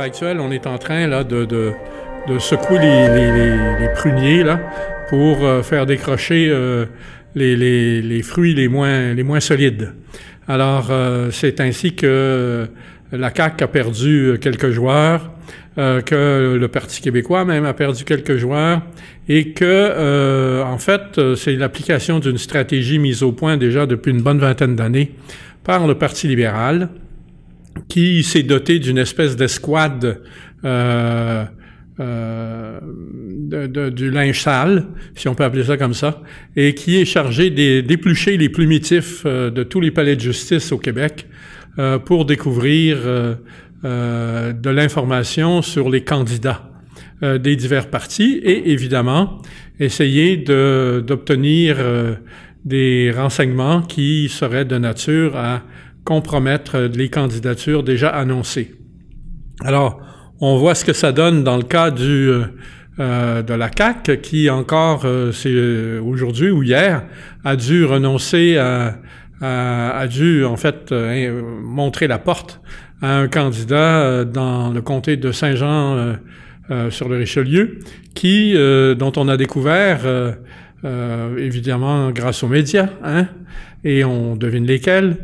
l'heure actuelle, on est en train là, de secouer les pruniers là, pour faire décrocher les fruits les moins solides. Alors, c'est ainsi que la CAQ a perdu quelques joueurs, que le Parti québécois même a perdu quelques joueurs, et que, en fait, c'est l'application d'une stratégie mise au point déjà depuis une bonne vingtaine d'années par le Parti libéral, qui s'est doté d'une espèce d'escouade du linge sale, si on peut appeler ça comme ça, et qui est chargé d'éplucher les plumitifs de tous les palais de justice au Québec pour découvrir de l'information sur les candidats des divers partis et évidemment essayer d'obtenir des renseignements qui seraient de nature à compromettre les candidatures déjà annoncées. Alors, on voit ce que ça donne dans le cas de la CAQ qui encore, c'est aujourd'hui ou hier, a dû renoncer a dû en fait montrer la porte à un candidat dans le comté de Saint-Jean sur le Richelieu, dont on a découvert évidemment grâce aux médias, hein, et on devine lesquels,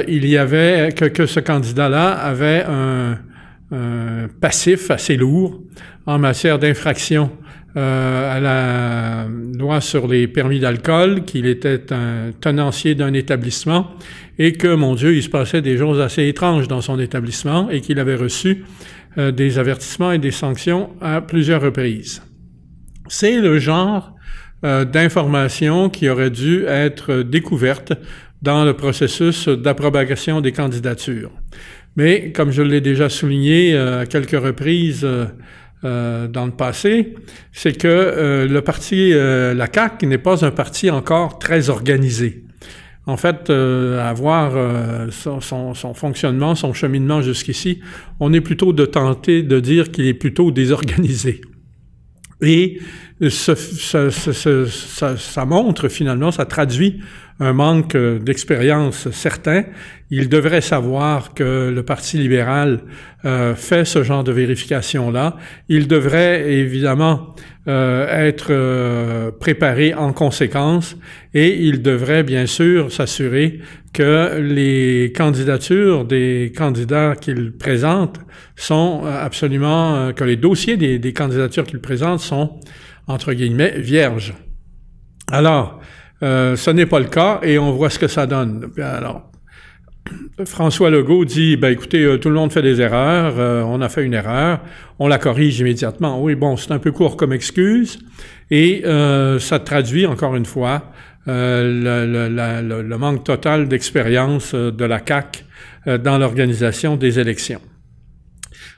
il y avait que ce candidat-là avait un passif assez lourd en matière d'infraction à la loi sur les permis d'alcool, qu'il était un tenancier d'un établissement et que, mon Dieu, il se passait des choses assez étranges dans son établissement et qu'il avait reçu des avertissements et des sanctions à plusieurs reprises. C'est le genre d'information qui aurait dû être découverte dans le processus d'approbation des candidatures. Mais, comme je l'ai déjà souligné à quelques reprises dans le passé, c'est que le parti, la CAQ, n'est pas un parti encore très organisé. En fait, à voir son fonctionnement, son cheminement jusqu'ici, on est plutôt de tenter de dire qu'il est plutôt désorganisé. Et ça montre finalement, ça traduit un manque d'expérience certain. Il devrait savoir que le Parti libéral fait ce genre de vérification-là. Il devrait évidemment être préparé en conséquence et il devrait bien sûr s'assurer que les candidatures des candidats qu'il présente sont absolument, que les dossiers des candidatures qu'il présente sont, entre guillemets, vierges. Alors, ce n'est pas le cas et on voit ce que ça donne. Alors, François Legault dit, ben écoutez, tout le monde fait des erreurs, on a fait une erreur, on la corrige immédiatement. Oui, bon, c'est un peu court comme excuse et ça traduit encore une fois le manque total d'expérience de la CAQ dans l'organisation des élections.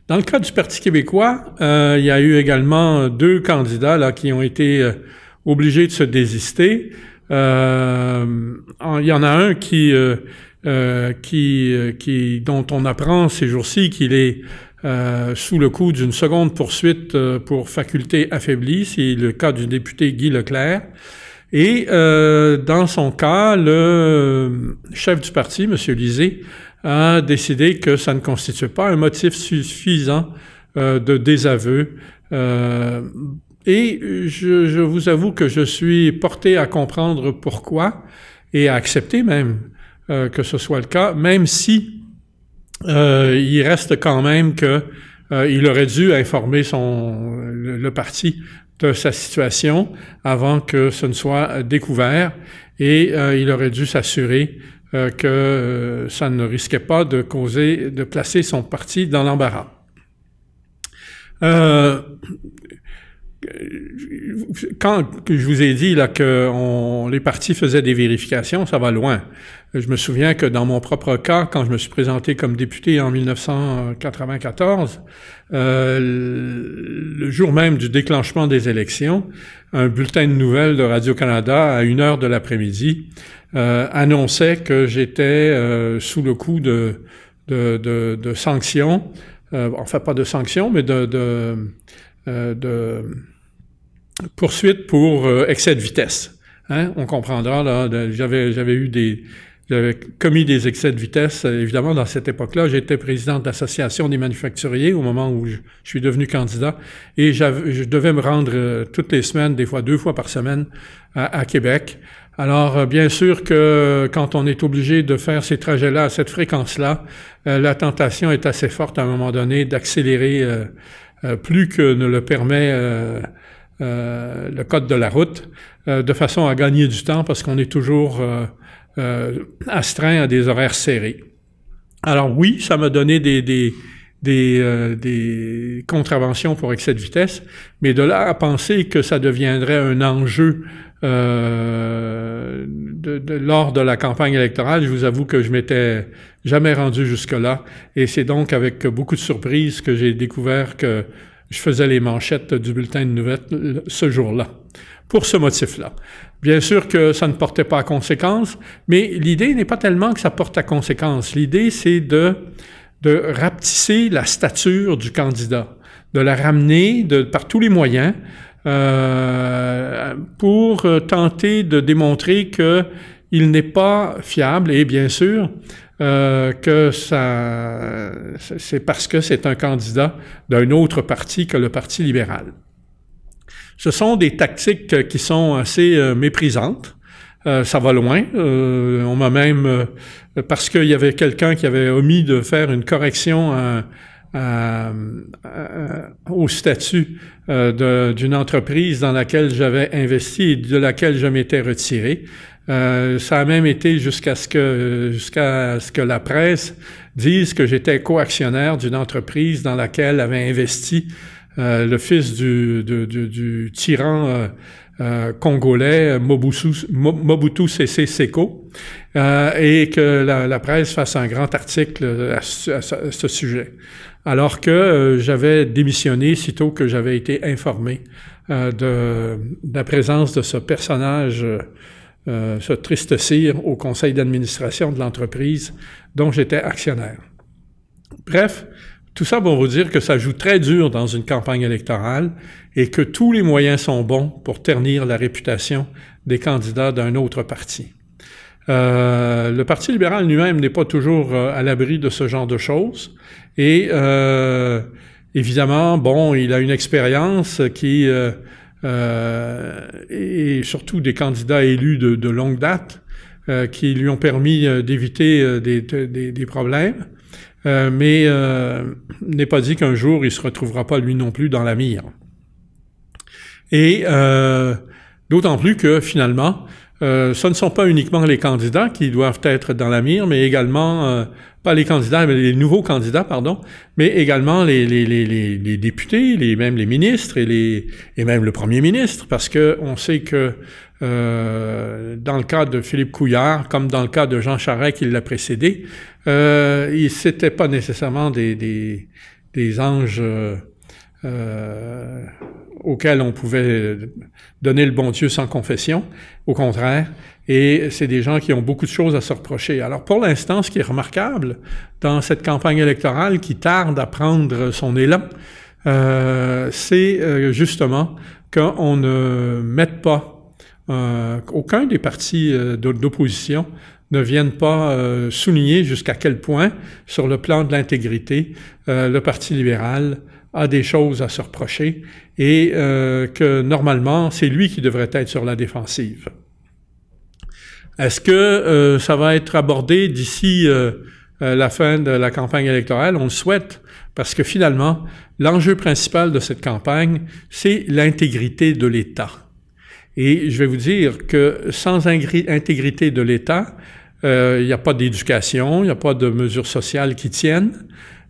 Dans le cas du Parti québécois, il y a eu également 2 candidats là qui ont été obligés de se désister. Il y en a un dont on apprend ces jours-ci qu'il est sous le coup d'une seconde poursuite pour faculté affaiblie. C'est le cas du député Guy Leclerc. Et dans son cas, le chef du parti, M. Lisée, a décidé que ça ne constituait pas un motif suffisant de désaveu. Et je vous avoue que je suis porté à comprendre pourquoi et à accepter même que ce soit le cas, même si il reste quand même que il aurait dû informer le parti de sa situation avant que ce ne soit découvert et il aurait dû s'assurer que ça ne risquait pas de placer son parti dans l'embarras. Quand je vous ai dit là que les partis faisaient des vérifications, ça va loin. Je me souviens que dans mon propre cas, quand je me suis présenté comme député en 1994, le jour même du déclenchement des élections, un bulletin de nouvelles de Radio-Canada à 1h de l'après-midi annonçait que j'étais sous le coup de sanctions, enfin pas de sanctions, mais de poursuite pour excès de vitesse. Hein? On comprendra, là, j'avais eu j'avais commis des excès de vitesse. Évidemment, dans cette époque-là, j'étais président de l'Association des manufacturiers au moment où je suis devenu candidat et je devais me rendre toutes les semaines, des fois 2 fois par semaine, à Québec. Alors, bien sûr que quand on est obligé de faire ces trajets-là à cette fréquence-là, la tentation est assez forte à un moment donné d'accélérer plus que ne le permet le code de la route, de façon à gagner du temps parce qu'on est toujours astreint à des horaires serrés. Alors oui, ça m'a donné des contraventions pour excès de vitesse, mais de là à penser que ça deviendrait un enjeu lors de la campagne électorale, je vous avoue que je m'étais jamais rendu jusque-là, et c'est donc avec beaucoup de surprise que j'ai découvert que je faisais les manchettes du bulletin de nouvelles ce jour-là, pour ce motif-là. Bien sûr que ça ne portait pas à conséquence, mais l'idée n'est pas tellement que ça porte à conséquence. L'idée, c'est de rapetisser la stature du candidat, de la ramener par tous les moyens pour tenter de démontrer qu'il n'est pas fiable et bien sûr que c'est parce que c'est un candidat d'un autre parti que le Parti libéral. Ce sont des tactiques qui sont assez méprisantes. Ça va loin. On m'a même, parce qu'il y avait quelqu'un qui avait omis de faire une correction au statut d'une entreprise dans laquelle j'avais investi et de laquelle je m'étais retiré. Ça a même été jusqu'à ce que la presse dise que j'étais coactionnaire d'une entreprise dans laquelle avait investi le fils du tyran congolais Mobutu Sese Seko, et que la presse fasse un grand article à ce sujet. Alors que j'avais démissionné sitôt que j'avais été informé de la présence de ce personnage, ce triste cire au conseil d'administration de l'entreprise dont j'étais actionnaire. Bref, tout ça pour vous dire que ça joue très dur dans une campagne électorale et que tous les moyens sont bons pour ternir la réputation des candidats d'un autre parti. Le Parti libéral lui-même n'est pas toujours à l'abri de ce genre de choses et évidemment, bon, il a une expérience qui et surtout des candidats élus de longue date qui lui ont permis d'éviter des problèmes. Mais n'est pas dit qu'un jour, il se retrouvera pas lui non plus dans la mire. Et d'autant plus que finalement, ce ne sont pas uniquement les candidats qui doivent être dans la mire, mais également, pas les candidats, mais les nouveaux candidats, pardon, mais également les députés, même les ministres et même le premier ministre, parce que on sait que dans le cas de Philippe Couillard, comme dans le cas de Jean Charest qui l'a précédé, c'était pas nécessairement des anges auxquels on pouvait donner le bon Dieu sans confession, au contraire, et c'est des gens qui ont beaucoup de choses à se reprocher. Alors pour l'instant, ce qui est remarquable dans cette campagne électorale qui tarde à prendre son élan, c'est justement qu'on ne mette pas aucun des partis d'opposition ne viennent pas souligner jusqu'à quel point, sur le plan de l'intégrité, le Parti libéral a des choses à se reprocher et que normalement, c'est lui qui devrait être sur la défensive. Est-ce que ça va être abordé d'ici la fin de la campagne électorale? On le souhaite, parce que finalement, l'enjeu principal de cette campagne, c'est l'intégrité de l'État. Et je vais vous dire que sans intégrité de l'État, il n'y a pas d'éducation, il n'y a pas de mesures sociales qui tiennent,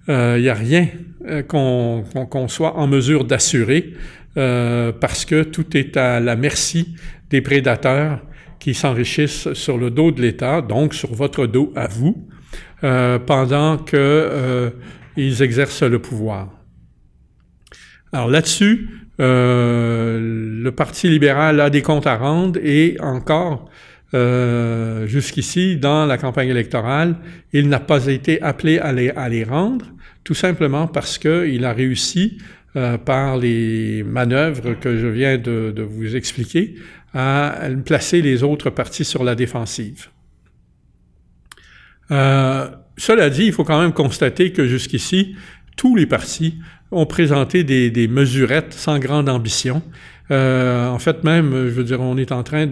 il n'y a rien qu'on soit en mesure d'assurer parce que tout est à la merci des prédateurs qui s'enrichissent sur le dos de l'État, donc sur votre dos à vous, pendant que ils exercent le pouvoir. Alors là-dessus, le Parti libéral a des comptes à rendre et encore, jusqu'ici, dans la campagne électorale, il n'a pas été appelé à les rendre, tout simplement parce qu'il a réussi, par les manœuvres que je viens de vous expliquer, à placer les autres partis sur la défensive. Cela dit, il faut quand même constater que jusqu'ici, tous les partis ont présenté des mesurettes sans grande ambition. En fait, même, je veux dire, on est en train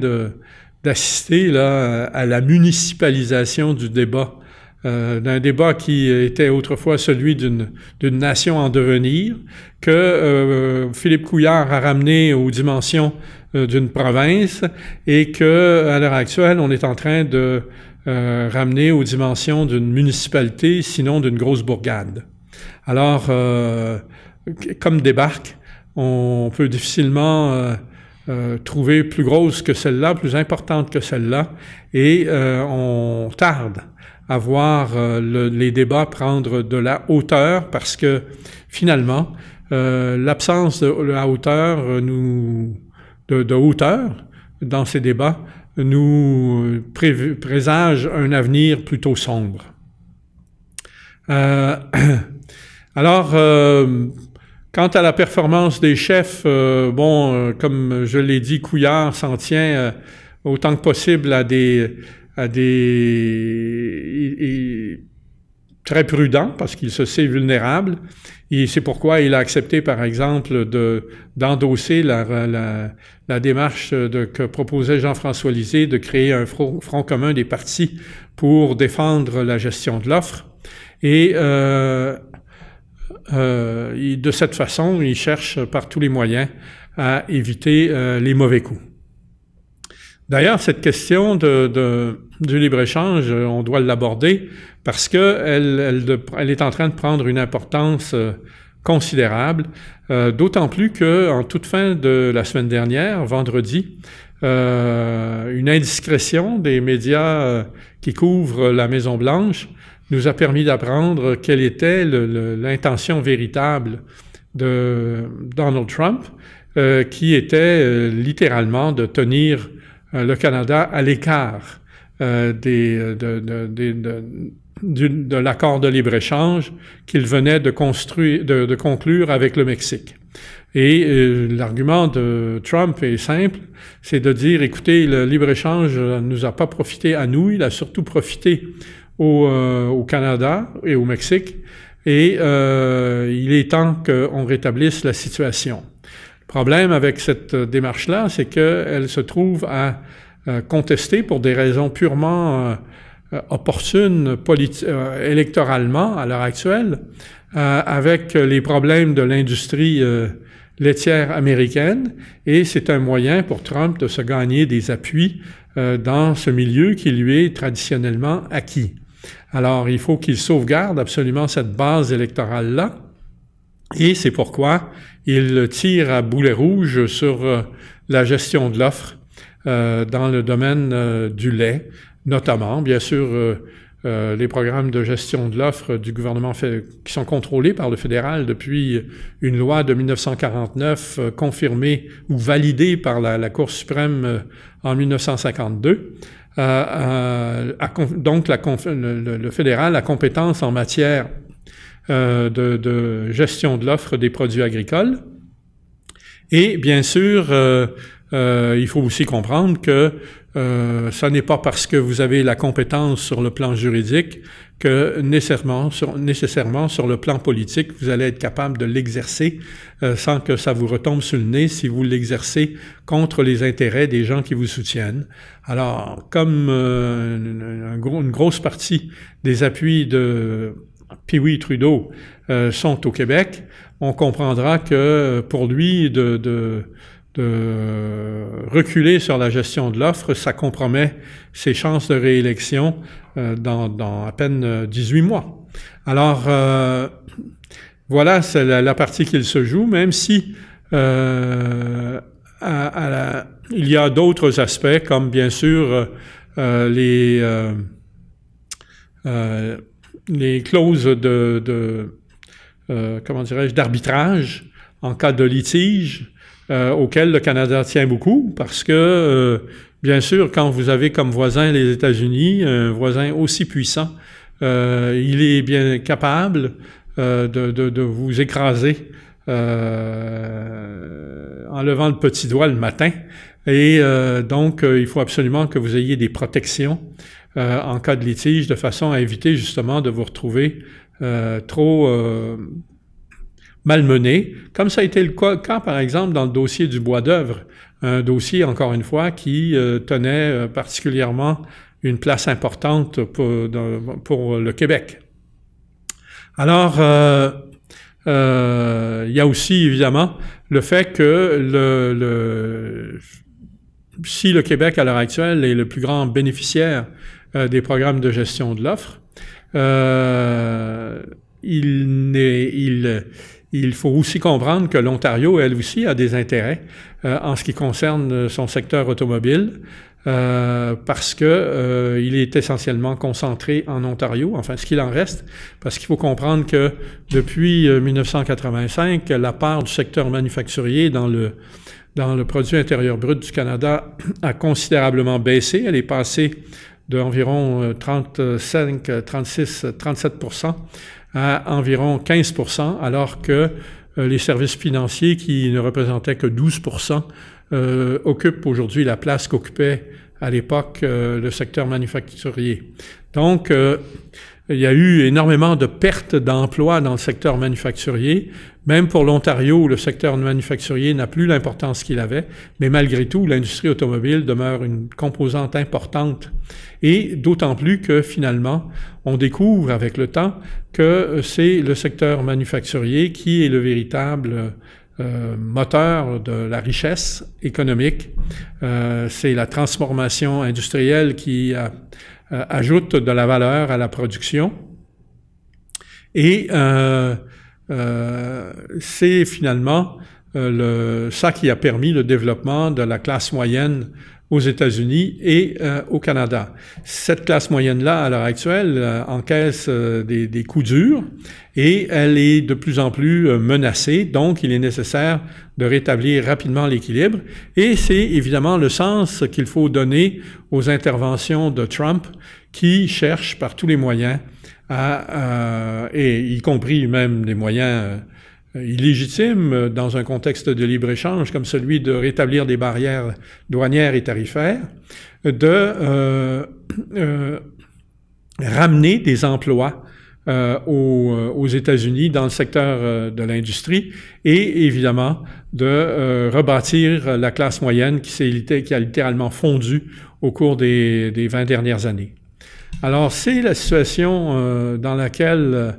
d'assister là à la municipalisation du débat, d'un débat qui était autrefois celui d'une nation en devenir, que Philippe Couillard a ramené aux dimensions d'une province et que, à l'heure actuelle, on est en train de ramener aux dimensions d'une municipalité, sinon d'une grosse bourgade. Alors, comme débarque, on peut difficilement trouver plus grosse que celle-là, plus importante que celle-là, et on tarde à voir les débats prendre de la hauteur parce que, finalement, l'absence de la hauteur de hauteur dans ces débats nous présage un avenir plutôt sombre. Alors, quant à la performance des chefs, comme je l'ai dit, Couillard s'en tient autant que possible à des très prudent parce qu'il se sait vulnérable et c'est pourquoi il a accepté, par exemple, d'endosser la démarche que proposait Jean-François Lisée de créer un front commun des partis pour défendre la gestion de l'offre. Et de cette façon, il cherche par tous les moyens à éviter les mauvais coups. D'ailleurs, cette question du libre-échange, on doit l'aborder parce qu'elle est en train de prendre une importance considérable, d'autant plus qu'en toute fin de la semaine dernière, vendredi, une indiscrétion des médias qui couvrent la Maison-Blanche nous a permis d'apprendre quelle était l'intention véritable de Donald Trump, qui était littéralement de tenir le Canada à l'écart de l'accord de libre-échange qu'il venait de conclure avec le Mexique. Et l'argument de Trump est simple, c'est de dire, écoutez, le libre-échange ne nous a pas profité à nous, il a surtout profité au Canada et au Mexique, et il est temps qu'on rétablisse la situation. Le problème avec cette démarche-là, c'est qu'elle se trouve à contester pour des raisons purement opportunes électoralement à l'heure actuelle, avec les problèmes de l'industrie laitière américaine, et c'est un moyen pour Trump de se gagner des appuis dans ce milieu qui lui est traditionnellement acquis. Alors, il faut qu'il sauvegarde absolument cette base électorale-là, et c'est pourquoi il tire à boulet rouge sur la gestion de l'offre dans le domaine du lait, notamment, bien sûr, les programmes de gestion de l'offre du gouvernement qui sont contrôlés par le fédéral depuis une loi de 1949 confirmée ou validée par la Cour suprême en 1952. Donc, le fédéral a compétence en matière de gestion de l'offre des produits agricoles. Et bien sûr, il faut aussi comprendre que ce n'est pas parce que vous avez la compétence sur le plan juridique que nécessairement sur le plan politique, vous allez être capable de l'exercer sans que ça vous retombe sur le nez si vous l'exercez contre les intérêts des gens qui vous soutiennent. Alors, comme une grosse partie des appuis de Pee-wee Trudeau sont au Québec, on comprendra que pour lui de reculer sur la gestion de l'offre, ça compromet ses chances de réélection dans à peine 18 mois. Alors, voilà, c'est la partie qu'il se joue, même si il y a d'autres aspects, comme bien sûr les clauses comment dirais-je, d'arbitrage en cas de litige, auquel le Canada tient beaucoup, parce que, bien sûr, quand vous avez comme voisin les États-Unis, un voisin aussi puissant, il est bien capable de vous écraser en levant le petit doigt le matin Et donc, il faut absolument que vous ayez des protections en cas de litige, de façon à éviter justement de vous retrouver trop malmené, comme ça a été le cas, par exemple, dans le dossier du bois d'œuvre, un dossier, encore une fois, qui tenait particulièrement une place importante pour le Québec. Alors, il y a aussi, évidemment, le fait que si le Québec, à l'heure actuelle, est le plus grand bénéficiaire des programmes de gestion de l'offre, il faut aussi comprendre que l'Ontario, elle aussi, a des intérêts en ce qui concerne son secteur automobile, parce que il est essentiellement concentré en Ontario, enfin ce qu'il en reste, parce qu'il faut comprendre que depuis 1985, la part du secteur manufacturier dans le produit intérieur brut du Canada a considérablement baissé. Elle est passée d'environ 37% à environ 15%, alors que les services financiers, qui ne représentaient que 12%, occupent aujourd'hui la place qu'occupait à l'époque le secteur manufacturier. Donc, il y a eu énormément de pertes d'emplois dans le secteur manufacturier. Même pour l'Ontario, le secteur manufacturier n'a plus l'importance qu'il avait, mais malgré tout, l'industrie automobile demeure une composante importante. Et d'autant plus que, finalement, on découvre avec le temps que c'est le secteur manufacturier qui est le véritable moteur de la richesse économique. C'est la transformation industrielle qui ajoute de la valeur à la production. Et c'est finalement ça qui a permis le développement de la classe moyenne aux États-Unis et au Canada. Cette classe moyenne-là, à l'heure actuelle, encaisse des coups durs et elle est de plus en plus menacée. Donc, il est nécessaire de rétablir rapidement l'équilibre. Et c'est évidemment le sens qu'il faut donner aux interventions de Trump, qui cherche par tous les moyens et y compris même des moyens illégitimes dans un contexte de libre-échange comme celui de rétablir des barrières douanières et tarifaires, de ramener des emplois aux États-Unis dans le secteur de l'industrie et évidemment de rebâtir la classe moyenne qui a littéralement fondu au cours des 20 dernières années. Alors, c'est la situation dans laquelle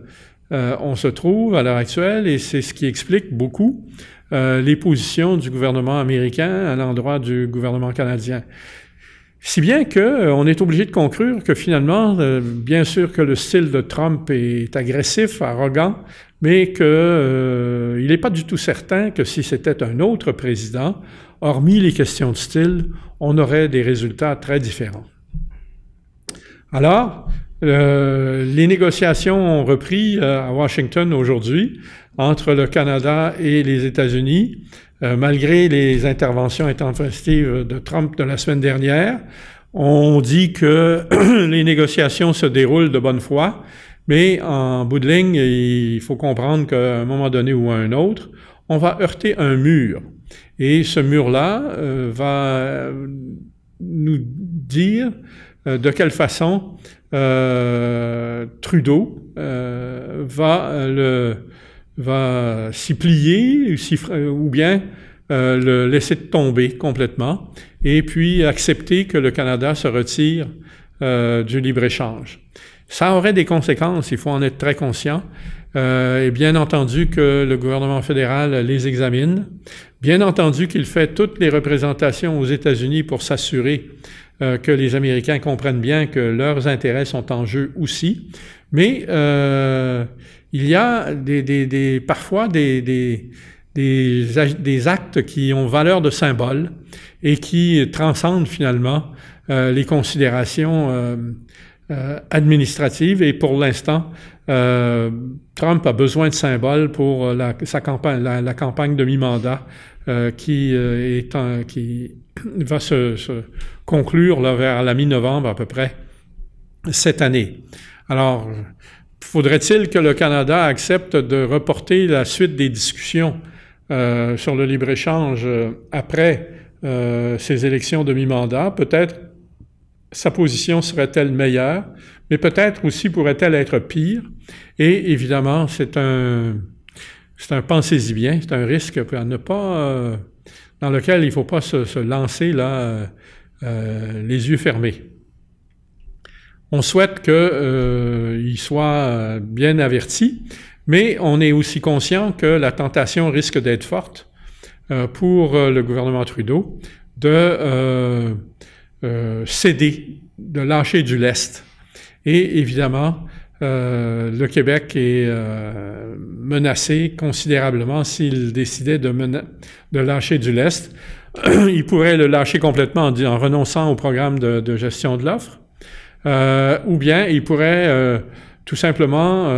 on se trouve à l'heure actuelle et c'est ce qui explique beaucoup les positions du gouvernement américain à l'endroit du gouvernement canadien. Si bien qu'on est obligé de conclure que finalement, bien sûr que le style de Trump est agressif, arrogant, mais qu'il n'est pas du tout certain que si c'était un autre président, hormis les questions de style, on aurait des résultats très différents. Alors, les négociations ont repris à Washington aujourd'hui entre le Canada et les États-Unis, malgré les interventions intempestives de Trump de la semaine dernière. On dit que les négociations se déroulent de bonne foi, mais en bout de ligne, il faut comprendre qu'à un moment donné ou à un autre, on va heurter un mur. Et ce mur-là va nous dire de quelle façon Trudeau va s'y plier ou bien le laisser tomber complètement et puis accepter que le Canada se retire du libre-échange. Ça aurait des conséquences, il faut en être très conscient. Et bien entendu que le gouvernement fédéral les examine. Bien entendu qu'il fait toutes les représentations aux États-Unis pour s'assurer que les Américains comprennent bien que leurs intérêts sont en jeu aussi. Mais il y a parfois des actes qui ont valeur de symbole et qui transcendent finalement les considérations administratives. Et pour l'instant, Trump a besoin de symboles pour la campagne de mi-mandat qui va se conclure là, vers la mi-novembre à peu près cette année. Alors, faudrait-il que le Canada accepte de reporter la suite des discussions sur le libre-échange après ces élections de mi-mandat, peut-être sa position serait-elle meilleure, mais peut-être aussi pourrait-elle être pire. Et évidemment, c'est un pensez-y bien, c'est un risque à ne pas, dans lequel il ne faut pas se lancer là, les yeux fermés. On souhaite qu'il soit bien averti, mais on est aussi conscient que la tentation risque d'être forte pour le gouvernement Trudeau de céder, de lâcher du lest. Et évidemment, le Québec est menacé considérablement s'il décidait de lâcher du lest. Il pourrait le lâcher complètement en renonçant au programme de gestion de l'offre, ou bien il pourrait tout simplement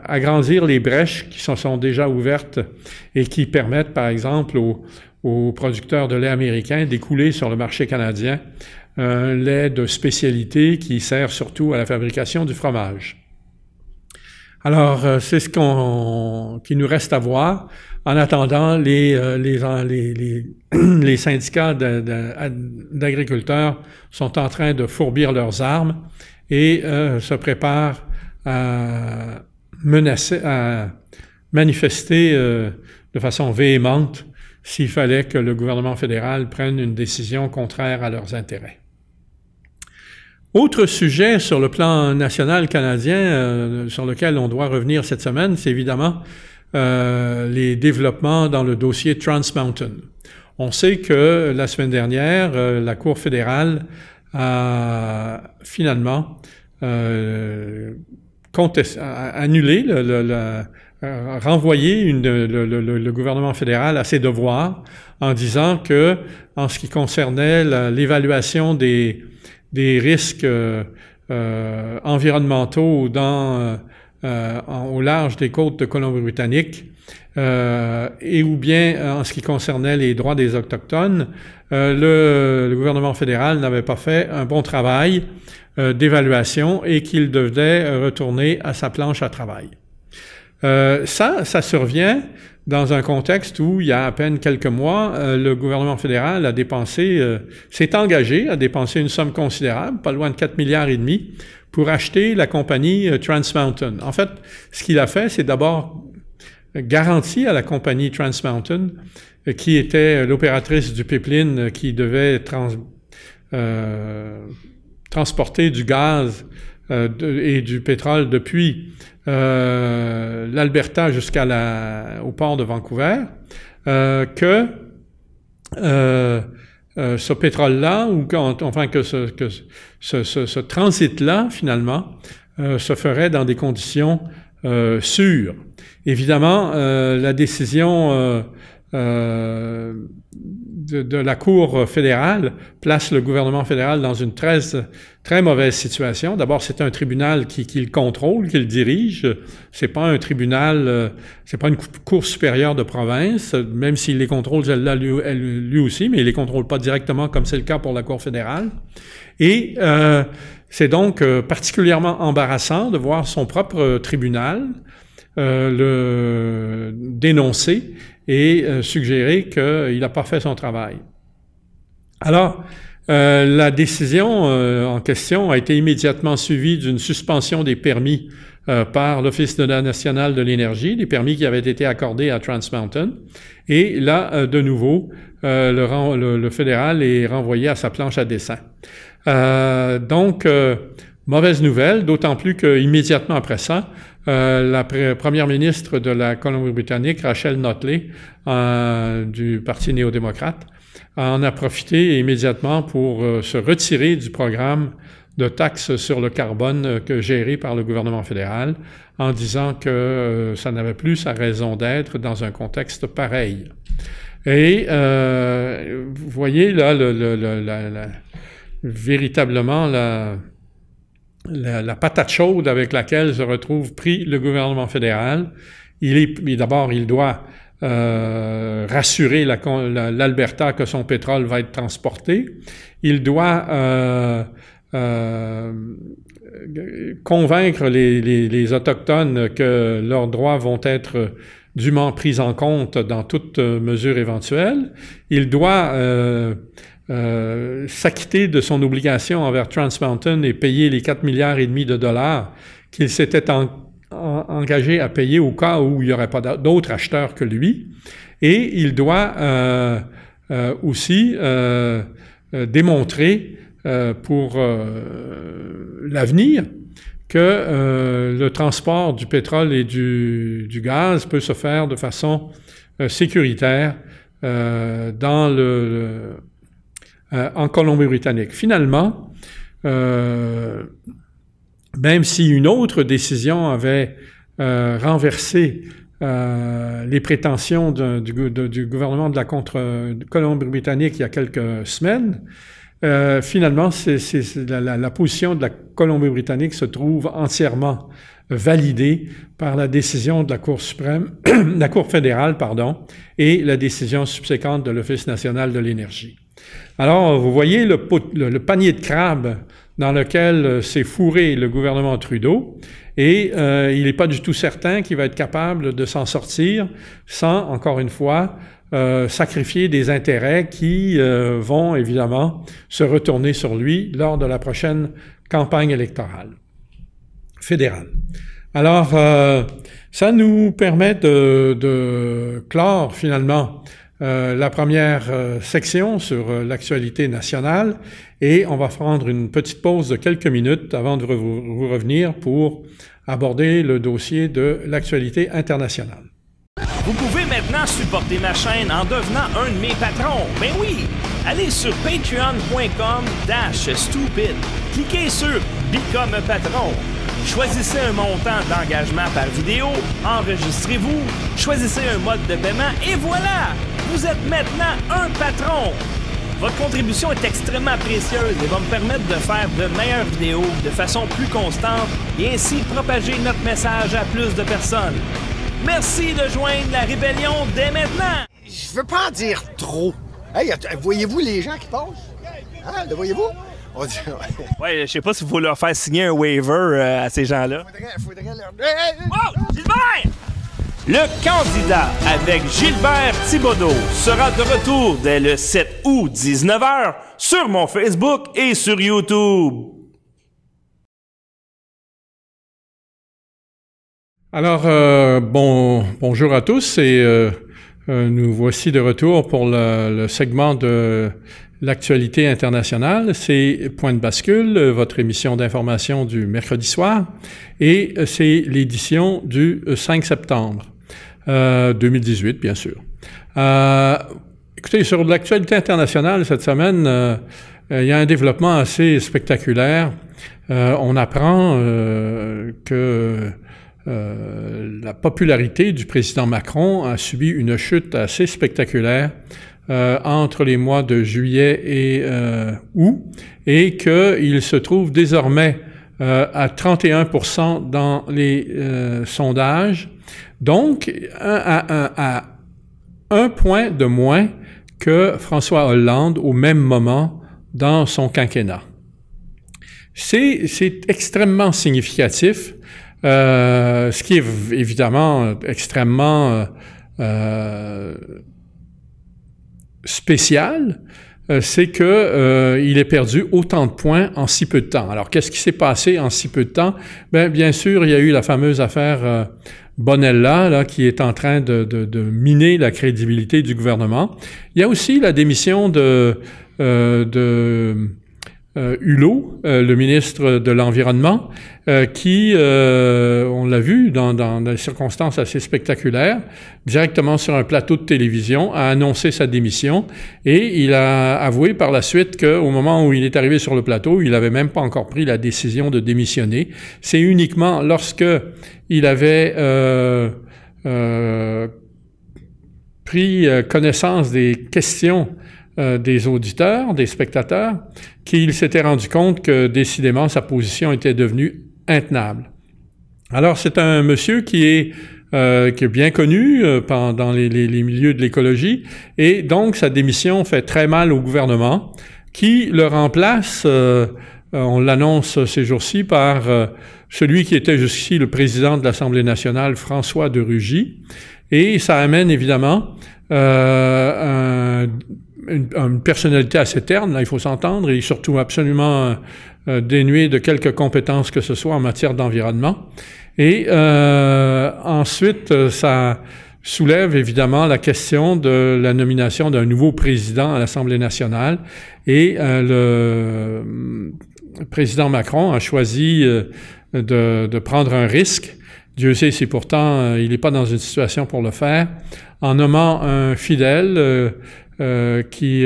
agrandir les brèches qui sont déjà ouvertes et qui permettent, par exemple, aux producteurs de lait américains d'écouler sur le marché canadien un lait de spécialité qui sert surtout à la fabrication du fromage. Alors, c'est ce qui nous reste à voir. En attendant, les syndicats d'agriculteurs sont en train de fourbir leurs armes et se préparent à manifester de façon véhémente s'il fallait que le gouvernement fédéral prenne une décision contraire à leurs intérêts. Autre sujet sur le plan national canadien sur lequel on doit revenir cette semaine, c'est évidemment les développements dans le dossier Trans Mountain. On sait que la semaine dernière, la Cour fédérale a finalement annulé, renvoyé le gouvernement fédéral à ses devoirs en disant que, en ce qui concernait l'évaluation des risques environnementaux au large des côtes de Colombie-Britannique, et ou bien en ce qui concernait les droits des Autochtones, le gouvernement fédéral n'avait pas fait un bon travail d'évaluation et qu'il devait retourner à sa planche à travail. Ça survient dans un contexte où, il y a à peine quelques mois, le gouvernement fédéral s'est engagé à dépenser une somme considérable, pas loin de 4,5 milliards, pour acheter la compagnie Trans Mountain. En fait, ce qu'il a fait, c'est d'abord garanti à la compagnie Trans Mountain, qui était l'opératrice du pipeline qui devait transporter du gaz et du pétrole depuis l'Alberta jusqu'au port de Vancouver, que ce pétrole-là, ou que ce transit-là, finalement, se ferait dans des conditions sûres. Évidemment, la décision de la Cour fédérale place le gouvernement fédéral dans une très mauvaise situation. D'abord, c'est un tribunal qui le contrôle, qui le dirige. C'est pas un tribunal, c'est pas une cour supérieure de province, même s'il les contrôle lui aussi, mais il les contrôle pas directement comme c'est le cas pour la Cour fédérale. Et c'est donc particulièrement embarrassant de voir son propre tribunal le dénoncer et suggérer qu'il n'a pas fait son travail. Alors, la décision en question a été immédiatement suivie d'une suspension des permis par l'Office national de l'énergie, des permis qui avaient été accordés à Trans Mountain. Et là, de nouveau, le fédéral est renvoyé à sa planche à dessin. Donc, mauvaise nouvelle, d'autant plus qu'immédiatement après ça, la première ministre de la Colombie-Britannique, Rachel Notley, du Parti néo-démocrate, en a profité immédiatement pour se retirer du programme de taxes sur le carbone géré par le gouvernement fédéral, en disant que ça n'avait plus sa raison d'être dans un contexte pareil. Et vous voyez là véritablement la patate chaude avec laquelle se retrouve pris le gouvernement fédéral. D'abord, il doit rassurer l'Alberta que son pétrole va être transporté. Il doit convaincre les Autochtones que leurs droits vont être dûment prise en compte dans toute mesure éventuelle. Il doit s'acquitter de son obligation envers Trans Mountain et payer les 4,5 milliards de dollars qu'il s'était engagé à payer au cas où il n'y aurait pas d'autres acheteurs que lui. Et il doit aussi démontrer pour l'avenir que le transport du pétrole et du gaz peut se faire de façon sécuritaire en Colombie-Britannique. Finalement, même si une autre décision avait renversé les prétentions du gouvernement de la Colombie-Britannique il y a quelques semaines, finalement, la position de la Colombie-Britannique se trouve entièrement validée par la décision de la Cour suprême, la Cour fédérale, et la décision subséquente de l'Office national de l'énergie. Alors, vous voyez le panier de crabes dans lequel s'est fourré le gouvernement Trudeau, et il n'est pas du tout certain qu'il va être capable de s'en sortir sans, encore une fois, sacrifier des intérêts qui vont évidemment se retourner sur lui lors de la prochaine campagne électorale fédérale. Alors, ça nous permet de clore finalement la première section sur l'actualité nationale, et on va prendre une petite pause de quelques minutes avant de vous revenir pour aborder le dossier de l'actualité internationale. Vous pouvez maintenant supporter ma chaîne en devenant un de mes patrons. Ben oui! Allez sur patreon.com/stupid. Cliquez sur Become a patron. Choisissez un montant d'engagement par vidéo, enregistrez-vous, choisissez un mode de paiement et voilà! Vous êtes maintenant un patron! Votre contribution est extrêmement précieuse et va me permettre de faire de meilleures vidéos de façon plus constante et ainsi propager notre message à plus de personnes. Merci de joindre la rébellion dès maintenant! Je veux pas en dire trop. Hey, voyez-vous les gens qui passent? Hein, le voyez-vous? On dit... Ouais, je sais pas si vous voulez leur faire signer un waiver à ces gens-là. Faudrait leur... Wow! Gilbert! Le candidat avec Gilbert Thibodeau sera de retour dès le 7 août 19h sur mon Facebook et sur YouTube. Alors, bonjour à tous et nous voici de retour pour le segment de l'actualité internationale. C'est Point de bascule, votre émission d'information du mercredi soir, et c'est l'édition du 5 septembre 2018, bien sûr. Écoutez, sur l'actualité internationale cette semaine, il y a un développement assez spectaculaire. On apprend que la popularité du président Macron a subi une chute assez spectaculaire entre les mois de juillet et août, et qu'il se trouve désormais à 31% dans les sondages, donc à un point de moins que François Hollande au même moment dans son quinquennat. C'est extrêmement significatif. Ce qui est évidemment extrêmement spécial, c'est que il ait perdu autant de points en si peu de temps. Alors, qu'est-ce qui s'est passé en si peu de temps? Bien sûr, il y a eu la fameuse affaire Bonella, là, qui est en train de miner la crédibilité du gouvernement. Il y a aussi la démission de Hulot, le ministre de l'Environnement, qui, on l'a vu dans des circonstances assez spectaculaires, directement sur un plateau de télévision, a annoncé sa démission, et il a avoué par la suite qu'au moment où il est arrivé sur le plateau, il n'avait même pas encore pris la décision de démissionner. C'est uniquement lorsque il avait pris connaissance des questions des auditeurs, des spectateurs, qu'il s'était rendu compte que décidément sa position était devenue intenable. Alors c'est un monsieur qui est bien connu dans les milieux de l'écologie, et donc sa démission fait très mal au gouvernement, qui le remplace, on l'annonce ces jours-ci, par celui qui était jusqu'ici le président de l'Assemblée nationale, François de Rugy. Et ça amène évidemment une personnalité assez terne, là, il faut s'entendre, et surtout absolument dénuée de quelque compétence que ce soit en matière d'environnement. Et ensuite, ça soulève évidemment la question de la nomination d'un nouveau président à l'Assemblée nationale. Et le président Macron a choisi de prendre un risque. Dieu sait si pourtant il n'est pas dans une situation pour le faire, en nommant un fidèle qui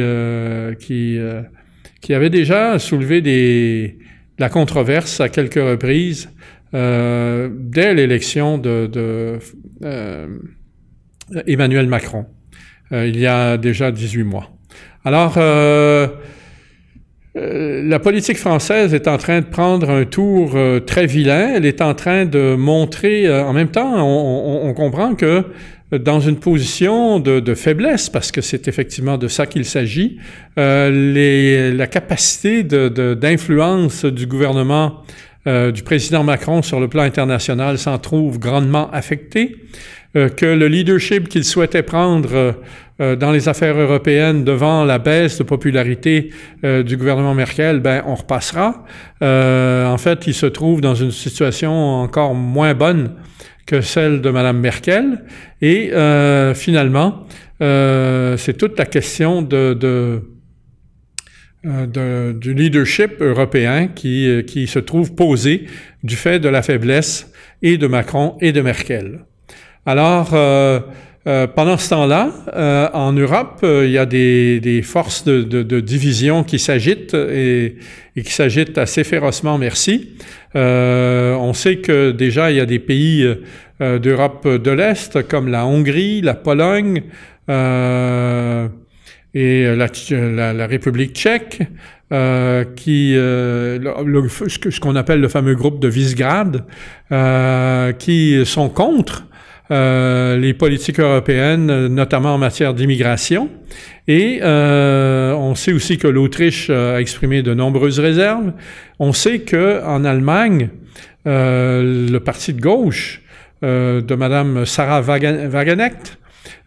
avait déjà soulevé la controverse à quelques reprises dès l'élection de Emmanuel Macron, il y a déjà 18 mois. Alors, la politique française est en train de prendre un tour très vilain. Elle est en train de montrer, en même temps, on comprend que dans une position de faiblesse, parce que c'est effectivement de ça qu'il s'agit, la capacité d'influence du gouvernement du président Macron sur le plan international s'en trouve grandement affectée, que le leadership qu'il souhaitait prendre dans les affaires européennes devant la baisse de popularité du gouvernement Merkel, on repassera. En fait, il se trouve dans une situation encore moins bonne que celle de Mme Merkel. Et finalement, c'est toute la question du leadership européen qui se trouve posée du fait de la faiblesse et de Macron et de Merkel. Alors, pendant ce temps-là, en Europe, il y a des forces de division qui s'agitent et qui s'agitent assez férocement, merci. On sait que déjà, il y a des pays d'Europe de l'Est, comme la Hongrie, la Pologne et la République tchèque, ce qu'on appelle le fameux groupe de Visegrad, qui sont contre les politiques européennes, notamment en matière d'immigration. Et on sait aussi que l'Autriche a exprimé de nombreuses réserves. On sait qu'en Allemagne, le parti de gauche de Mme Sarah Wagenknecht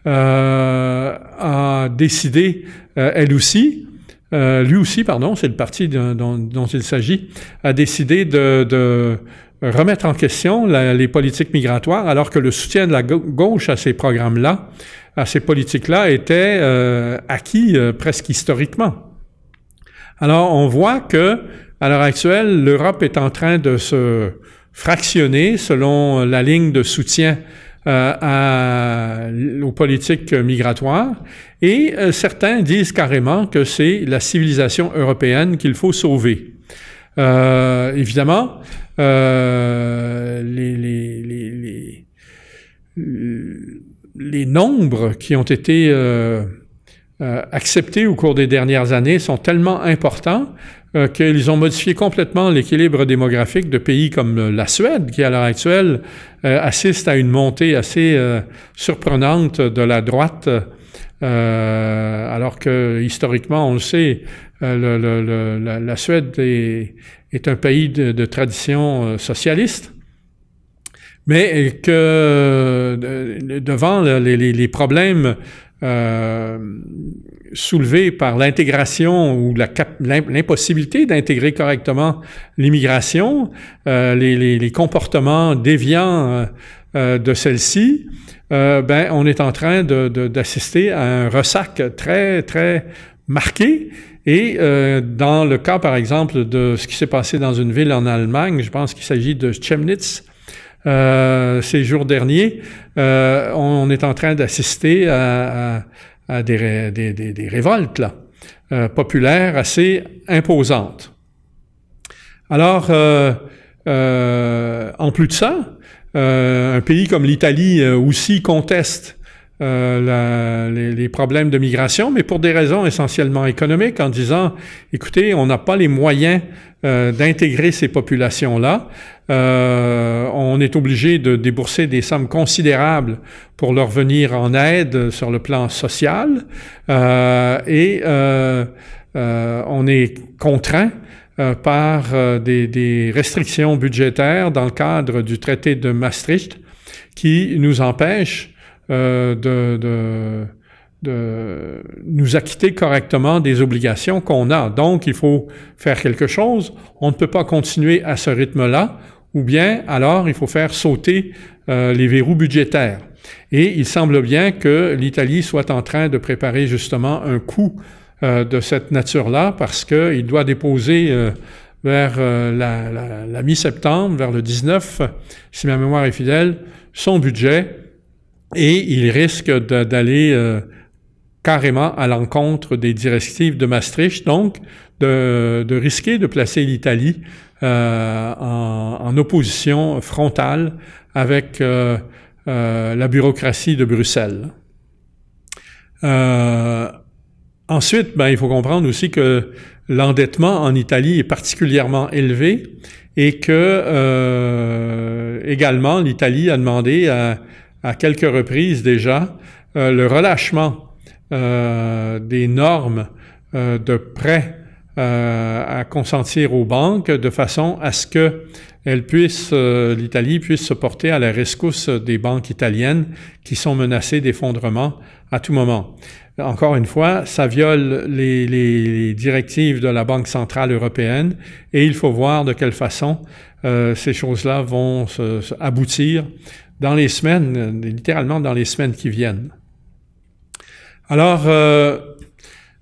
a décidé, lui aussi, c'est le parti dont il s'agit, a décidé de remettre en question les politiques migratoires, alors que le soutien de la gauche à ces programmes-là, à ces politiques-là, était acquis presque historiquement. Alors, on voit que, à l'heure actuelle, l'Europe est en train de se fractionner selon la ligne de soutien aux politiques migratoires, et certains disent carrément que c'est la civilisation européenne qu'il faut sauver. Évidemment, les nombres qui ont été acceptés au cours des dernières années sont tellement importants qu'ils ont modifié complètement l'équilibre démographique de pays comme la Suède, qui à l'heure actuelle assiste à une montée assez surprenante de la droite, alors que historiquement, on le sait, la Suède est un pays de tradition socialiste, mais que devant les problèmes soulevés par l'intégration ou l'impossibilité d'intégrer correctement l'immigration, les comportements déviants de celle-ci, on est en train d'assister à un ressac très, très marqué. Et dans le cas, par exemple, de ce qui s'est passé dans une ville en Allemagne, je pense qu'il s'agit de Chemnitz, ces jours derniers, on est en train d'assister à des révoltes là, populaires assez imposantes. Alors, en plus de ça, un pays comme l'Italie aussi conteste les problèmes de migration, mais pour des raisons essentiellement économiques, en disant, écoutez, on n'a pas les moyens d'intégrer ces populations-là. On est obligé de débourser des sommes considérables pour leur venir en aide sur le plan social, et on est contraint par des restrictions budgétaires dans le cadre du traité de Maastricht qui nous empêchent de nous acquitter correctement des obligations qu'on a. Donc, il faut faire quelque chose. On ne peut pas continuer à ce rythme-là, ou bien alors il faut faire sauter les verrous budgétaires. Et il semble bien que l'Italie soit en train de préparer justement un coup de cette nature-là, parce qu'il doit déposer vers la mi-septembre, vers le 19, si ma mémoire est fidèle, son budget, et il risque d'aller carrément à l'encontre des directives de Maastricht, donc de risquer de placer l'Italie en opposition frontale avec la bureaucratie de Bruxelles. Ensuite, il faut comprendre aussi que l'endettement en Italie est particulièrement élevé et que également l'Italie a demandé à quelques reprises déjà le relâchement des normes de prêts à consentir aux banques de façon à ce que l'Italie puisse se porter à la rescousse des banques italiennes qui sont menacées d'effondrement à tout moment. Encore une fois, ça viole les directives de la Banque centrale européenne et il faut voir de quelle façon ces choses-là vont aboutir dans les semaines, littéralement dans les semaines qui viennent. Alors,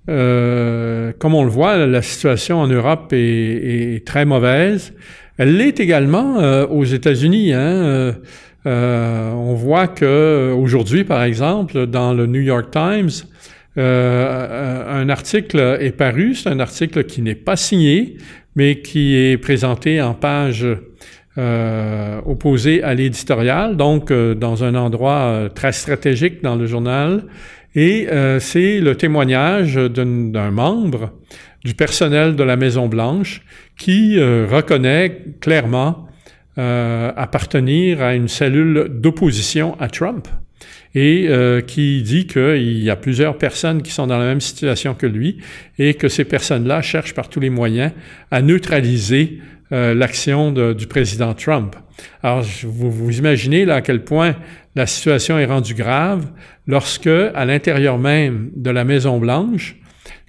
comme on le voit, la situation en Europe est très mauvaise. Elle l'est également aux États-Unis. On voit que aujourd'hui, par exemple, dans le New York Times, un article est paru. C'est un article qui n'est pas signé, mais qui est présenté en page opposée à l'éditorial, donc dans un endroit très stratégique dans le journal. Et c'est le témoignage d'un membre du personnel de la Maison-Blanche qui reconnaît clairement appartenir à une cellule d'opposition à Trump et qui dit qu'il y a plusieurs personnes qui sont dans la même situation que lui et que ces personnes-là cherchent par tous les moyens à neutraliser l'action du président Trump. Alors, vous imaginez là à quel point la situation est rendue grave lorsque, à l'intérieur même de la Maison-Blanche,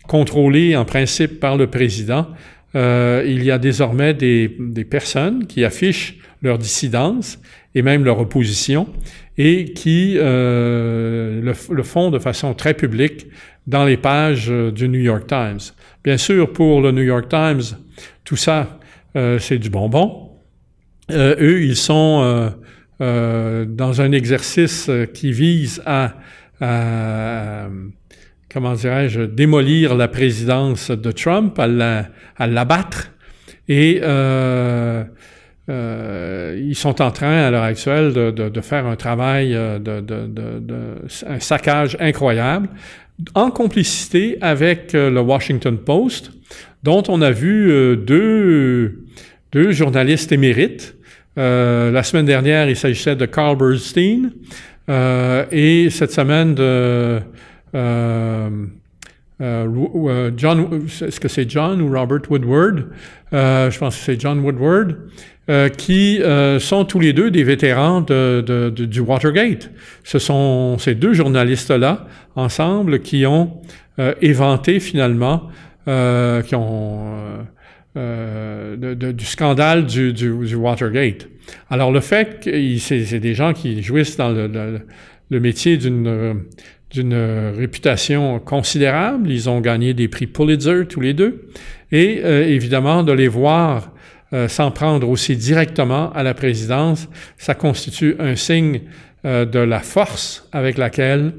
contrôlée en principe par le président, il y a désormais des personnes qui affichent leur dissidence et même leur opposition et qui le font de façon très publique dans les pages du New York Times. Bien sûr, pour le New York Times, tout ça, c'est du bonbon. Eux, ils sont dans un exercice qui vise à comment dirais-je, démolir la présidence de Trump, à l'abattre. Et ils sont en train, à l'heure actuelle, de faire un travail, un saccage incroyable, en complicité avec le Washington Post, dont on a vu deux journalistes émérites. La semaine dernière, il s'agissait de Carl Bernstein, et cette semaine de John, est-ce que c'est John ou Robert Woodward? Je pense que c'est John Woodward, qui sont tous les deux des vétérans du Watergate. Ce sont ces deux journalistes-là, ensemble, qui ont éventé finalement, qui ont du scandale du Watergate. Alors le fait que c'est des gens qui jouissent dans le métier d'une réputation considérable, ils ont gagné des prix Pulitzer tous les deux, et évidemment de les voir s'en prendre aussi directement à la présidence, ça constitue un signe de la force avec laquelle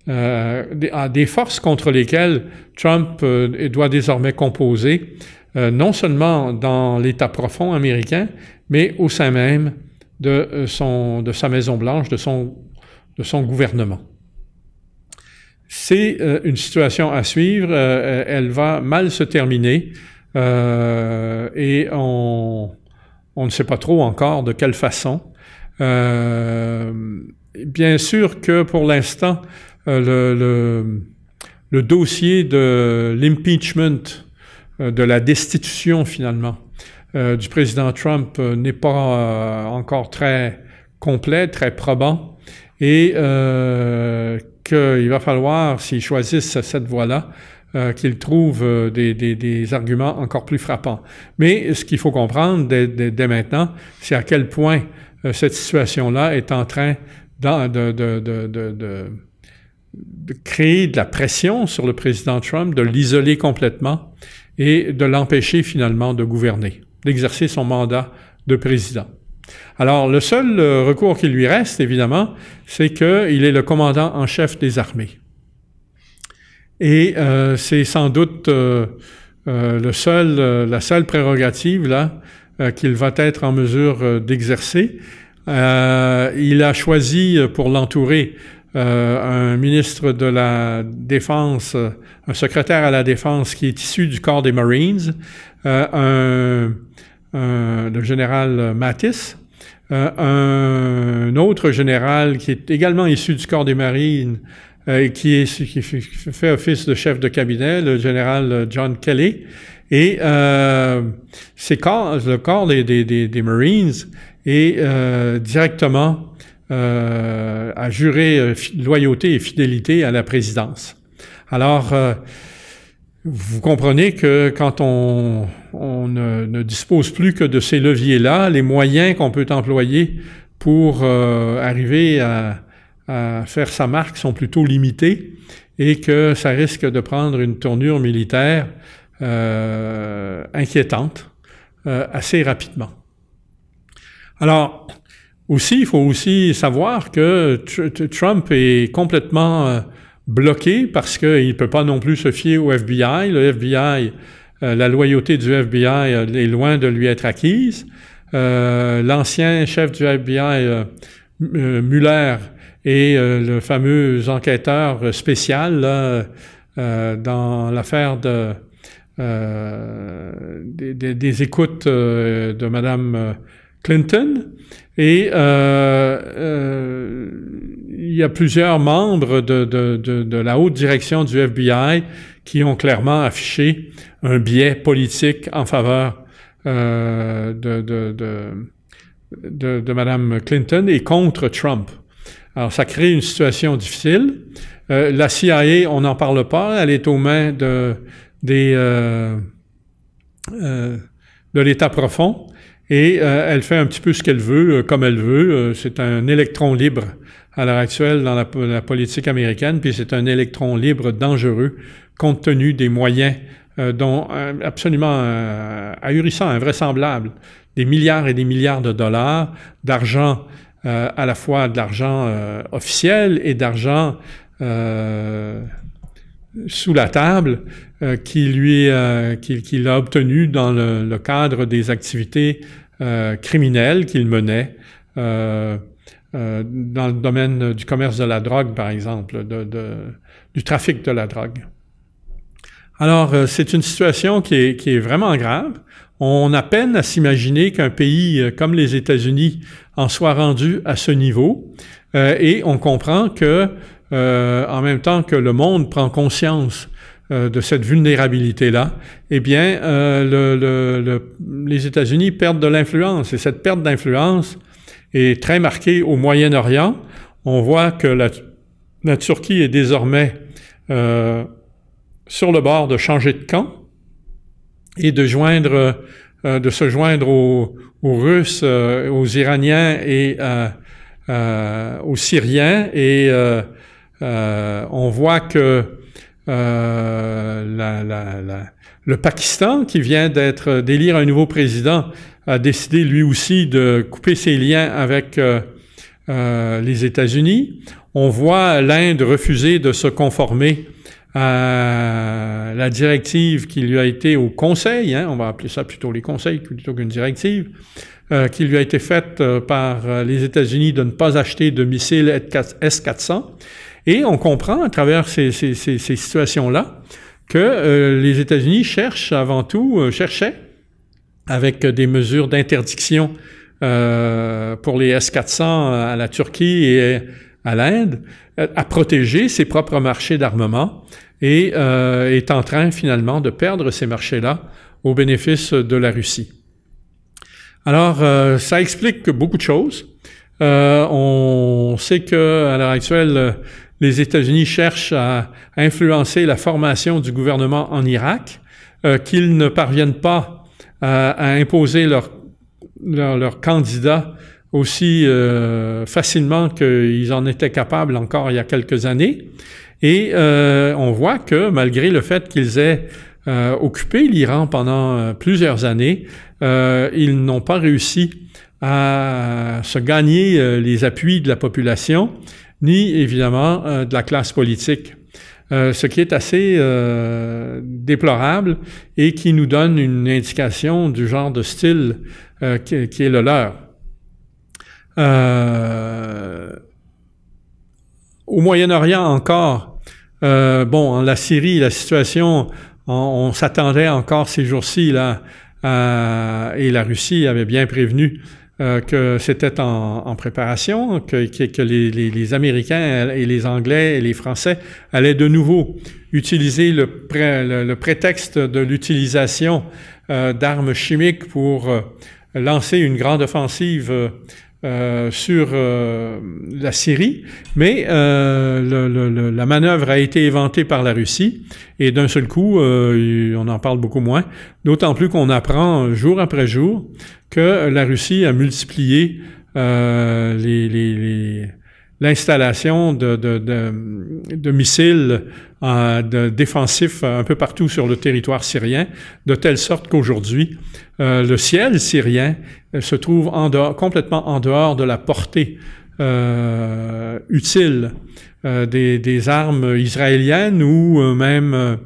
des forces contre lesquelles Trump doit désormais composer, non seulement dans l'État profond américain, mais au sein même de sa Maison-Blanche, de son gouvernement. C'est une situation à suivre, elle va mal se terminer et on ne sait pas trop encore de quelle façon. Bien sûr que pour l'instant, le dossier de l'impeachment, de la destitution finalement du président Trump n'est pas encore très complet, très probant. et qu'il va falloir, s'ils choisissent cette voie-là, qu'ils trouvent des arguments encore plus frappants. Mais ce qu'il faut comprendre dès maintenant, c'est à quel point cette situation-là est en train de créer de la pression sur le président Trump, de l'isoler complètement et de l'empêcher finalement de gouverner, d'exercer son mandat de président. Alors, le seul recours qui lui reste, évidemment, c'est qu'il est le commandant en chef des armées. Et c'est sans doute la seule prérogative là qu'il va être en mesure d'exercer. Il a choisi pour l'entourer un ministre de la Défense, un secrétaire à la Défense qui est issu du corps des Marines, le général Mattis, un autre général qui est également issu du corps des Marines, qui fait office de chef de cabinet, le général John Kelly, et le corps des Marines est directement a juré loyauté et fidélité à la présidence. Alors, vous comprenez que quand on ne dispose plus que de ces leviers-là, les moyens qu'on peut employer pour arriver à faire sa marque sont plutôt limités et que ça risque de prendre une tournure militaire inquiétante assez rapidement. Alors, aussi, il faut aussi savoir que Trump est complètement bloqué parce qu'il ne peut pas non plus se fier au FBI. Le FBI, la loyauté du FBI est loin de lui être acquise. L'ancien chef du FBI, Mueller, et le fameux enquêteur spécial là, dans l'affaire des écoutes de Mme Clinton. Et il y a plusieurs membres de la haute direction du FBI qui ont clairement affiché un biais politique en faveur de Mme Clinton et contre Trump. Alors, ça crée une situation difficile. La CIA, on n'en parle pas, elle est aux mains de l'État profond et elle fait un petit peu ce qu'elle veut, comme elle veut. C'est un électron libre à l'heure actuelle dans la politique américaine, puis c'est un électron libre dangereux compte tenu des moyens dont absolument ahurissants, invraisemblables, des milliards et des milliards de dollars d'argent, à la fois de l'argent officiel et d'argent sous la table qu'il a obtenu dans le cadre des activités criminelles qu'il menait dans le domaine du commerce de la drogue, par exemple, du trafic de la drogue. Alors, c'est une situation qui est vraiment grave. On a peine à s'imaginer qu'un pays comme les États-Unis en soit rendu à ce niveau, et on comprend que, en même temps que le monde prend conscience de cette vulnérabilité-là, eh bien, les États-Unis perdent de l'influence, et cette perte d'influence est très marquée au Moyen-Orient. On voit que la Turquie est désormais sur le bord de changer de camp et de se joindre aux Russes, aux Iraniens et aux Syriens. Et on voit que le Pakistan, qui vient d'élire un nouveau président, a décidé lui aussi de couper ses liens avec les États-Unis. On voit l'Inde refuser de se conformer à la directive qui lui a été au Conseil, on va appeler ça plutôt les conseils plutôt qu'une directive, qui lui a été faite par les États-Unis de ne pas acheter de missiles S-400. Et on comprend à travers ces situations-là que les États-Unis cherchaient, avec des mesures d'interdiction pour les S-400 à la Turquie et à l'Inde, à protéger ses propres marchés d'armement et est en train finalement de perdre ces marchés-là au bénéfice de la Russie. Alors, ça explique beaucoup de choses. On sait qu'à l'heure actuelle, les États-Unis cherchent à influencer la formation du gouvernement en Irak, qu'ils ne parviennent pas à imposer leur candidat aussi facilement qu'ils en étaient capables encore il y a quelques années. Et on voit que malgré le fait qu'ils aient occupé l'Iran pendant plusieurs années, ils n'ont pas réussi à se gagner les appuis de la population, ni évidemment de la classe politique. Ce qui est assez déplorable et qui nous donne une indication du genre de style qui est le leur. Au Moyen-Orient encore, en la Syrie, la situation, on s'attendait encore ces jours-ci là, et la Russie avait bien prévenu que c'était en préparation, que les Américains et les Anglais et les Français allaient de nouveau utiliser le prétexte de l'utilisation d'armes chimiques pour lancer une grande offensive sur la Syrie, mais la manœuvre a été inventée par la Russie et d'un seul coup, on en parle beaucoup moins, d'autant plus qu'on apprend jour après jour que la Russie a multiplié l'installation de missiles défensifs un peu partout sur le territoire syrien, de telle sorte qu'aujourd'hui, le ciel syrien se trouve complètement en dehors de la portée utile des armes israéliennes ou même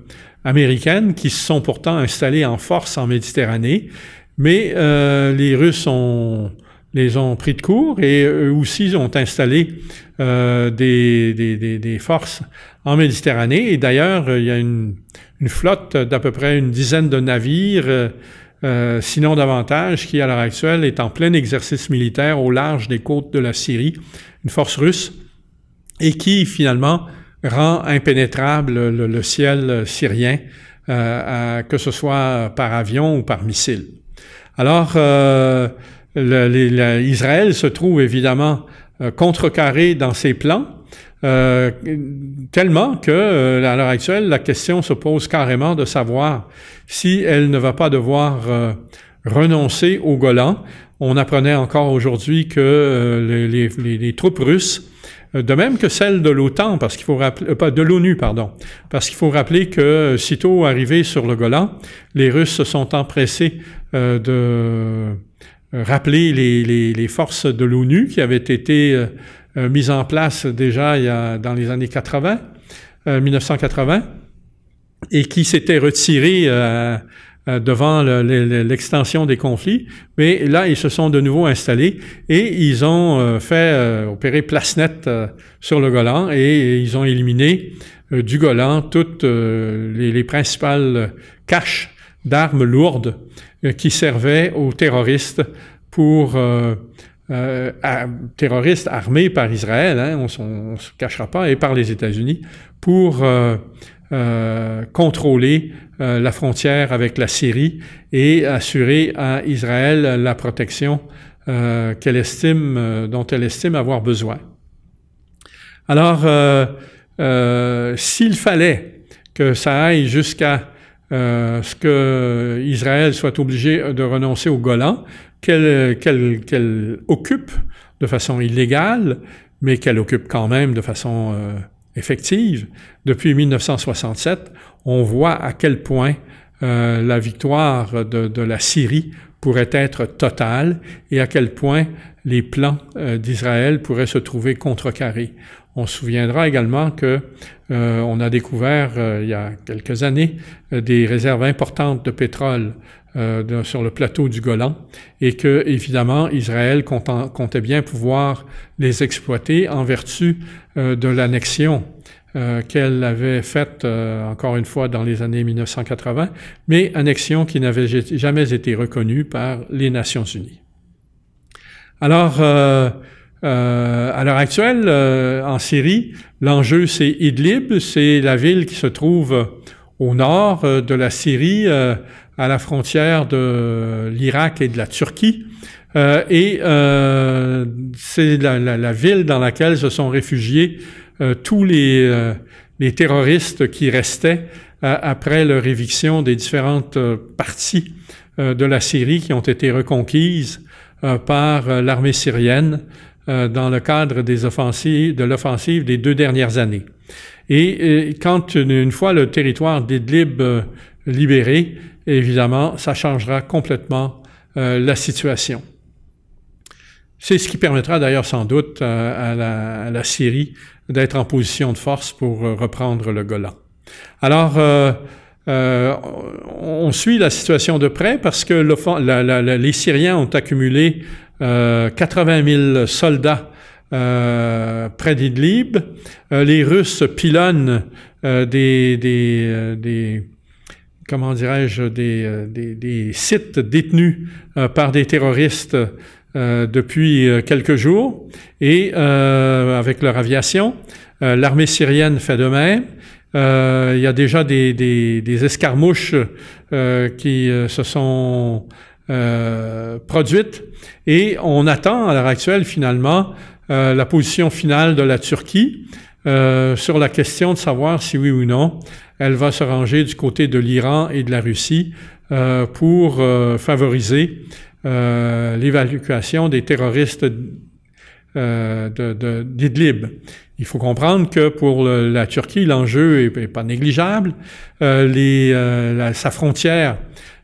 américaines qui se sont pourtant installées en force en Méditerranée. Mais les Russes les ont pris de court et eux aussi ont installé des forces en Méditerranée. Et d'ailleurs, il y a une flotte d'à peu près une dizaine de navires, sinon davantage, qui à l'heure actuelle est en plein exercice militaire au large des côtes de la Syrie, une force russe, et qui finalement rend impénétrable le ciel syrien, que ce soit par avion ou par missile. Alors, Israël se trouve évidemment contrecarré dans ses plans, tellement que, à l'heure actuelle, la question se pose carrément de savoir si elle ne va pas devoir renoncer au Golan. On apprenait encore aujourd'hui que les troupes russes, de même que celles de l'OTAN, parce qu'il faut rappeler, de l'ONU, pardon, parce qu'il faut rappeler que sitôt arrivés sur le Golan, les Russes se sont empressés de rappeler les forces de l'ONU qui avaient été mises en place déjà dans les années 1980, et qui s'étaient retirées devant l'extension des conflits, mais là, ils se sont de nouveau installés et ils ont fait opérer place nette sur le Golan et ils ont éliminé du Golan toutes les principales caches d'armes lourdes qui servaient aux terroristes terroristes armés par Israël, hein, on ne se cachera pas, et par les États-Unis, pour contrôler la frontière avec la Syrie et assurer à Israël la protection dont elle estime avoir besoin. Alors, s'il fallait que ça aille jusqu'à ce que Israël soit obligé de renoncer au Golan, qu'elle occupe de façon illégale, mais qu'elle occupe quand même de façon effective, depuis 1967, on voit à quel point la victoire de la Syrie pourrait être totale et à quel point les plans d'Israël pourraient se trouver contrecarrés. On se souviendra également que on a découvert il y a quelques années des réserves importantes de pétrole sur le plateau du Golan et que, évidemment, Israël comptait bien pouvoir les exploiter en vertu de l'annexion qu'elle avait faite, encore une fois, dans les années 1980, mais annexion qui n'avait jamais été reconnue par les Nations Unies. Alors, à l'heure actuelle, en Syrie, l'enjeu, c'est Idlib, c'est la ville qui se trouve au nord de la Syrie, à la frontière de l'Irak et de la Turquie, c'est la ville dans laquelle se sont réfugiés tous les terroristes qui restaient après leur éviction des différentes parties de la Syrie qui ont été reconquises par l'armée syrienne dans le cadre de l'offensive des 2 dernières années. Et quand une fois le territoire d'Idlib libéré, évidemment, ça changera complètement la situation. C'est ce qui permettra d'ailleurs sans doute à la Syrie d'être en position de force pour reprendre le Golan. Alors, on suit la situation de près parce que les Syriens ont accumulé 80 000 soldats près d'Idlib. Les Russes pilonnent comment dirais-je, des sites détenus par des terroristes depuis quelques jours et avec leur aviation. L'armée syrienne fait de même. Il y a déjà des escarmouches qui se sont produites et on attend à l'heure actuelle finalement la position finale de la Turquie sur la question de savoir si oui ou non elle va se ranger du côté de l'Iran et de la Russie pour favoriser l'évacuation des terroristes d'Idlib. Il faut comprendre que pour la Turquie, l'enjeu est pas négligeable. Sa frontière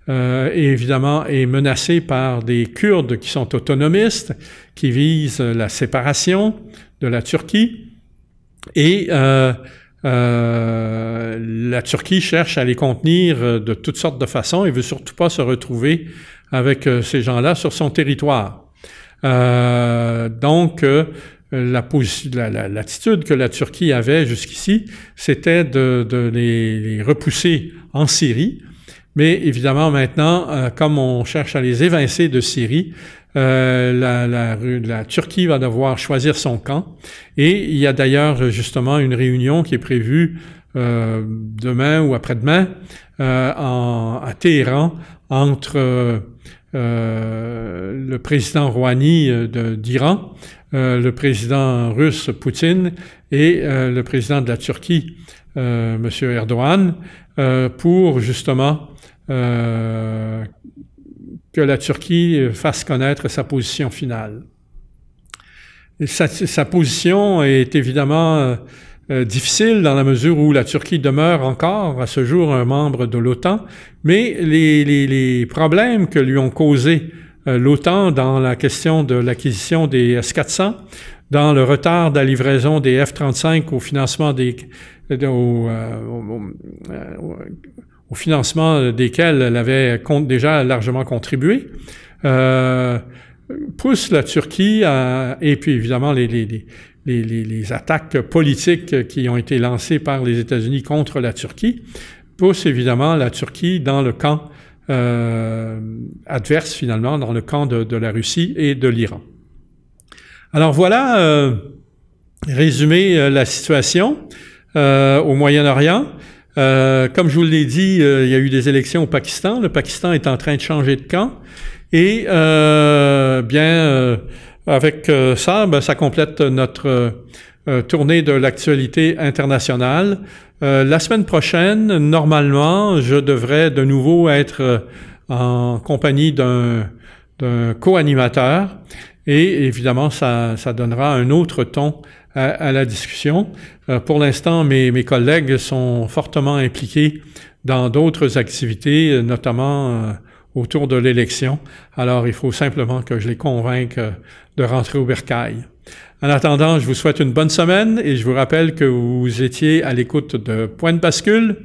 évidemment est menacée par des Kurdes qui sont autonomistes, qui visent la séparation de la Turquie. Et la Turquie cherche à les contenir de toutes sortes de façons et veut surtout pas se retrouver avec ces gens-là sur son territoire. Donc, l'attitude que la Turquie avait jusqu'ici, c'était de les repousser en Syrie. Mais évidemment, maintenant, comme on cherche à les évincer de Syrie, la Turquie va devoir choisir son camp. Et il y a d'ailleurs justement une réunion qui est prévue demain ou après-demain à Téhéran entre le président Rouhani d'Iran, le président russe Poutine et le président de la Turquie, M. Erdogan, pour justement que la Turquie fasse connaître sa position finale. Et sa position est évidemment difficile dans la mesure où la Turquie demeure encore à ce jour un membre de l'OTAN, mais les problèmes que lui ont causés l'OTAN dans la question de l'acquisition des S-400, dans le retard de la livraison des F-35 au financement au financement desquels elle avait déjà largement contribué, pousse la Turquie et puis évidemment les attaques politiques qui ont été lancées par les États-Unis contre la Turquie, pousse évidemment la Turquie dans le camp adverse finalement, dans le camp de la Russie et de l'Iran. Alors voilà, résumé la situation au Moyen-Orient. Comme je vous l'ai dit, il y a eu des élections au Pakistan. Le Pakistan est en train de changer de camp. Et avec ça, ça complète notre tournée de l'actualité internationale. La semaine prochaine, normalement, je devrais de nouveau être en compagnie d'un co-animateur. Et évidemment, ça donnera un autre ton à la discussion. Pour l'instant, mes collègues sont fortement impliqués dans d'autres activités, notamment autour de l'élection. Alors, il faut simplement que je les convainque de rentrer au bercail. En attendant, je vous souhaite une bonne semaine et je vous rappelle que vous étiez à l'écoute de Point de bascule,